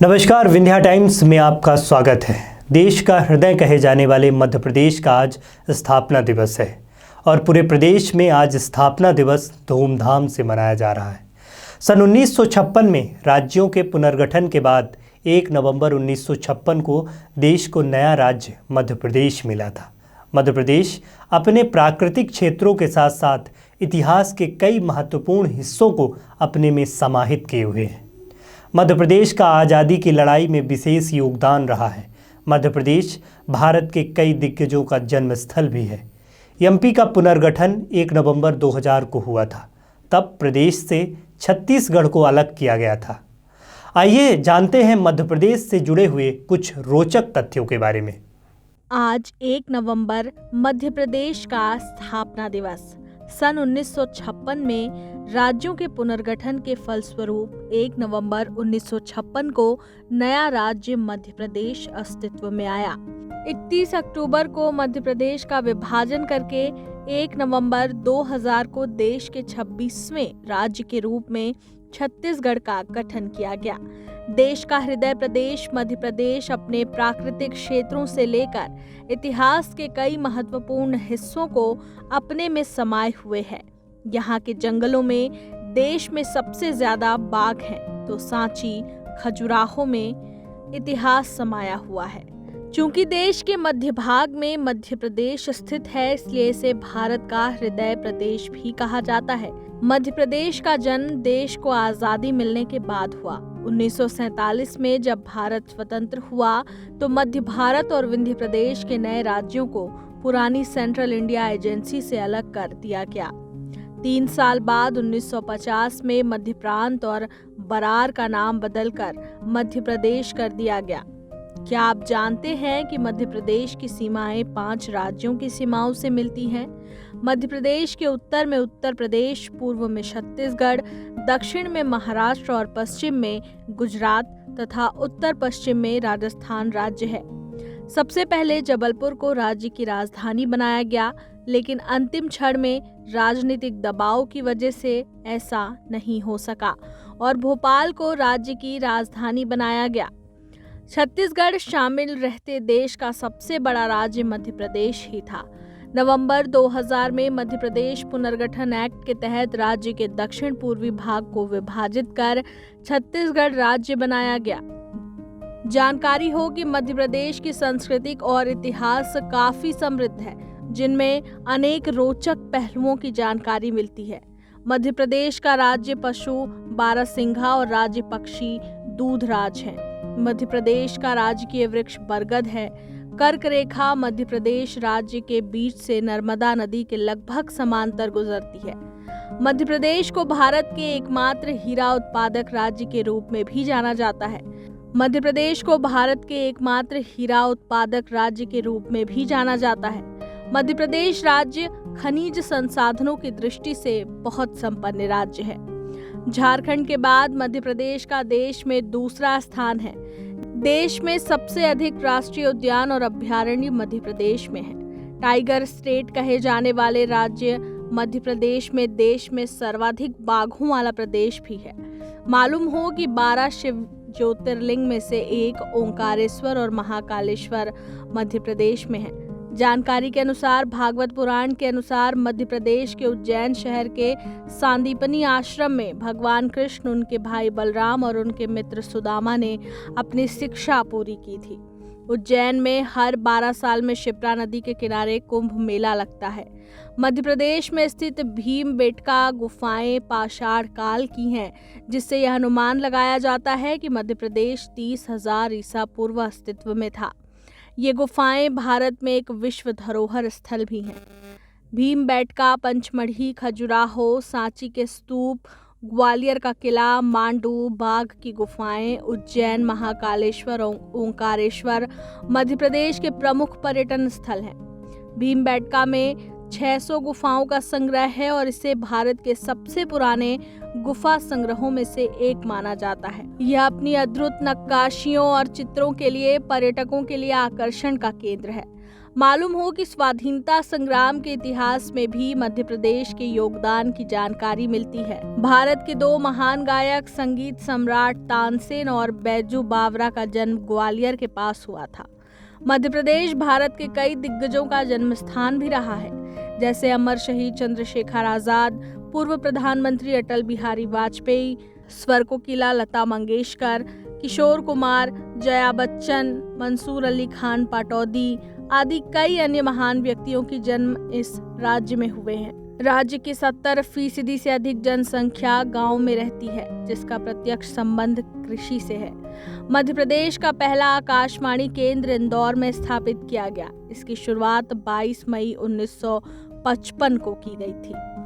नमस्कार, विंध्या टाइम्स में आपका स्वागत है। देश का हृदय कहे जाने वाले मध्य प्रदेश का आज स्थापना दिवस है और पूरे प्रदेश में आज स्थापना दिवस धूमधाम से मनाया जा रहा है। सन 1956 में राज्यों के पुनर्गठन के बाद 1 नवंबर 1956 को देश को नया राज्य मध्य प्रदेश मिला था। मध्य प्रदेश अपने प्राकृतिक क्षेत्रों के साथ साथ इतिहास के कई महत्वपूर्ण हिस्सों को अपने में समाहित किए हुए है। मध्य प्रदेश का आज़ादी की लड़ाई में विशेष योगदान रहा है। मध्य प्रदेश भारत के कई दिग्गजों का जन्म स्थल भी है। एमपी का पुनर्गठन 1 नवंबर 2000 को हुआ था। तब प्रदेश से छत्तीसगढ़ को अलग किया गया था। आइए जानते हैं मध्य प्रदेश से जुड़े हुए कुछ रोचक तथ्यों के बारे में। आज 1 नवंबर मध्य प्रदेश का स्थापना दिवस। सन 1956 में राज्यों के पुनर्गठन के फलस्वरूप 1 नवंबर 1956 को नया राज्य मध्य प्रदेश अस्तित्व में आया। 31 अक्टूबर को मध्य प्रदेश का विभाजन करके 1 नवंबर 2000 को देश के 26वें राज्य के रूप में छत्तीसगढ़ का गठन किया गया। देश का हृदय प्रदेश मध्य प्रदेश अपने प्राकृतिक क्षेत्रों से लेकर इतिहास के कई महत्वपूर्ण हिस्सों को अपने में समाये हुए है। यहाँ के जंगलों में देश में सबसे ज्यादा बाघ हैं, तो सांची, खजुराहो में इतिहास समाया हुआ है। चूंकि देश के मध्य भाग में मध्य प्रदेश स्थित है, इसलिए इसे भारत का हृदय प्रदेश भी कहा जाता है। मध्य प्रदेश का जन्म देश को आजादी मिलने के बाद हुआ। 1947 में जब भारत स्वतंत्र हुआ तो मध्य भारत और विंध्य प्रदेश के नए राज्यों को पुरानी सेंट्रल इंडिया एजेंसी से अलग कर दिया गया। 3 साल बाद 1950 में मध्य प्रांत और बरार का नाम बदलकर मध्य प्रदेश कर दिया गया। क्या आप जानते हैं कि मध्य प्रदेश की सीमाएं 5 राज्यों की सीमाओं से मिलती हैं? मध्य प्रदेश के उत्तर में उत्तर प्रदेश, पूर्व में छत्तीसगढ़, दक्षिण में महाराष्ट्र और पश्चिम में गुजरात तथा उत्तर पश्चिम में राजस्थान राज्य है। सबसे पहले जबलपुर को राज्य की राजधानी बनाया गया, लेकिन अंतिम क्षण में राजनीतिक दबाव की वजह से ऐसा नहीं हो सका और भोपाल को राज्य की राजधानी बनाया गया। छत्तीसगढ़ शामिल रहते देश का सबसे बड़ा राज्य मध्य प्रदेश ही था। नवंबर 2000 में मध्य प्रदेश पुनर्गठन एक्ट के तहत राज्य के दक्षिण पूर्वी भाग को विभाजित कर छत्तीसगढ़ राज्य बनाया गया। जानकारी हो कि मध्य प्रदेश की सांस्कृतिक और इतिहास काफी समृद्ध है, जिनमें अनेक रोचक पहलुओं की जानकारी मिलती है। मध्य प्रदेश का राज्य पशु बारहसिंघा और राज्य पक्षी दूधराज है। मध्य प्रदेश का राजकीय वृक्ष बरगद है। कर्क रेखा मध्य प्रदेश राज्य के बीच से नर्मदा नदी के लगभग समांतर गुजरती है। मध्य प्रदेश को भारत के एकमात्र हीरा उत्पादक राज्य के रूप में भी जाना जाता है। मध्य प्रदेश को भारत के एकमात्र हीरा उत्पादक राज्य के रूप में भी जाना जाता है। मध्य प्रदेश राज्य खनिज संसाधनों की दृष्टि से बहुत संपन्न राज्य है। झारखंड के बाद मध्य प्रदेश का देश में दूसरा स्थान है। देश में सबसे अधिक राष्ट्रीय उद्यान और अभ्यारण्य मध्य प्रदेश में है। टाइगर स्टेट कहे जाने वाले राज्य मध्य प्रदेश में देश में सर्वाधिक बाघों वाला प्रदेश भी है। मालूम हो कि 12 शिव ज्योतिर्लिंग में से एक ओंकारेश्वर और महाकालेश्वर मध्य प्रदेश में है। जानकारी के अनुसार भागवत पुराण के अनुसार मध्य प्रदेश के उज्जैन शहर के सांदीपनी आश्रम में भगवान कृष्ण, उनके भाई बलराम और उनके मित्र सुदामा ने अपनी शिक्षा पूरी की थी। उज्जैन में हर 12 साल में शिप्रा नदी के किनारे कुंभ मेला लगता है। मध्य प्रदेश में स्थित भीमबेटका गुफाएं पाषाण काल की हैं, जिससे यह अनुमान लगाया जाता है कि मध्य प्रदेश 30,000 ईसा पूर्व अस्तित्व में था। ये गुफाएं भारत में एक विश्व धरोहर स्थल भी हैं। भीमबेटका, पंचमढ़ी, खजुराहो, सांची के स्तूप, ग्वालियर का किला, मांडू, बाघ की गुफाएं, उज्जैन, महाकालेश्वर और ओंकारेश्वर मध्य प्रदेश के प्रमुख पर्यटन स्थल हैं। भीमबेटका में 600 गुफाओं का संग्रह है और इसे भारत के सबसे पुराने गुफा संग्रहों में से एक माना जाता है। यह अपनी अद्भुत नक्काशियों और चित्रों के लिए पर्यटकों के लिए आकर्षण का केंद्र है। मालूम हो कि स्वाधीनता संग्राम के इतिहास में भी मध्य प्रदेश के योगदान की जानकारी मिलती है। भारत के दो महान गायक संगीत सम्राट तानसेन और बैजू बावरा का जन्म ग्वालियर के पास हुआ था। मध्य प्रदेश भारत के कई दिग्गजों का जन्म स्थान भी रहा है, जैसे अमर शहीद चंद्रशेखर आजाद, पूर्व प्रधानमंत्री अटल बिहारी वाजपेयी, स्वर कोकिला लता मंगेशकर, किशोर कुमार, जया बच्चन, मंसूर अली खान पाटौदी आदि कई अन्य महान व्यक्तियों की जन्म इस राज्य में हुए हैं। राज्य की 70% से अधिक जनसंख्या गांव में रहती है, जिसका प्रत्यक्ष संबंध कृषि से है। मध्य प्रदेश का पहला आकाशवाणी केंद्र इंदौर में स्थापित किया गया। इसकी शुरुआत 22 मई 1955 को की गई थी।